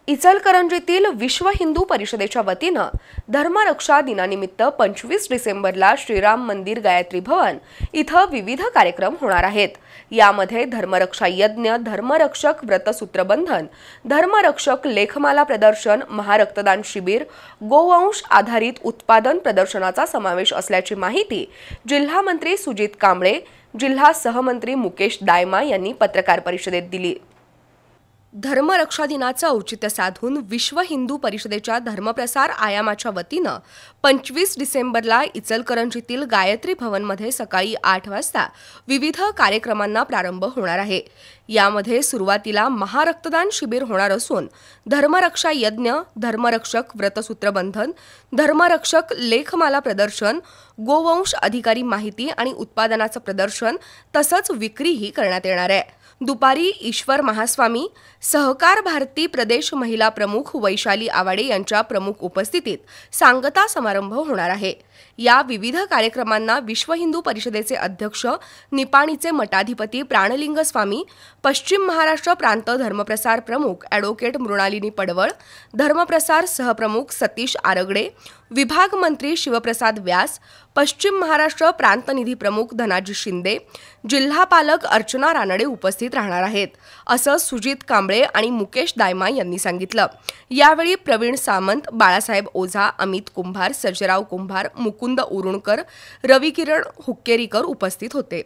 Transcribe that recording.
इचलकरंजीतील विश्व हिंदू परिषदेच्या वतीनं धर्मरक्षा दिनानिमित्त 25 डिसेंबरला श्रीराम मंदिर गायत्री भवन इथं विविध कार्यक्रम होणार आहेत। यामध्ये धर्मरक्षा यज्ञ, धर्मरक्षक व्रतसूत्रबंधन, धर्मरक्षक लेखमाला प्रदर्शन, महारक्तदान शिबिर, गोवंश आधारित उत्पादन प्रदर्शनाचा समावेश असल्याची माहिती जिल्हा मंत्री सुजित कांबळे, जिल्हा सहमंत्री मुकेश दायमा यांनी पत्रकार परिषदेत दिली। धर्मरक्षा दिनाचं औचित्य साधून विश्व हिंदू परिषदेच्या धर्मप्रसार आयामाच्या वतीनं 25 डिसेंबरला इचलकरंजीतील गायत्री भवनमध्ये सकाळी 8 वाजता विविध कार्यक्रमांना प्रारंभ होणार आहे। यामध्ये सुरुवातीला महारक्तदान शिबिर होणार असून धर्मरक्षा यज्ञ, धर्मरक्षक व्रतसूत्रबंधन, धर्मरक्षक लेखमाला प्रदर्शन, गोवंश अधिकारी माहिती आणि उत्पादनाचं प्रदर्शन तसंच विक्रीही करण्यात येणार आहे। दुपारी ईश्वर महास्वामी, सहकार भारती प्रदेश महिला प्रमुख वैशाली आवाडे यांच्या प्रमुख उपस्थितीत सांगता समारंभ होणार आहे। या विविध कार्यक्रमांना विश्व हिंदू परिषदेचे अध्यक्ष, निपाणीचे मठाधिपती प्राणलिंग स्वामी, पश्चिम महाराष्ट्र प्रांत धर्मप्रसार प्रमुख ॲडव्होकेट मृणालिनी पडवळ, धर्मप्रसार सहप्रमुख सतीश आरगडे, विभाग मंत्री शिवप्रसाद व्यास, पश्चिम महाराष्ट्र प्रांत निधी प्रमुख धनाजी शिंदे, जिल्हा पालक अर्चना रानडे उपस्थित राहणार आहेत, असं सुजित कांबळे आणि मुकेश दायमा यांनी सांगितलं। यावेळी प्रवीण सामंत, बाळासाहेब ओझा, अमित कुंभार, सर्जेराव कुंभार, मुकुंद उरुणकर, रविकिरण हुक्केरीकर उपस्थित होते।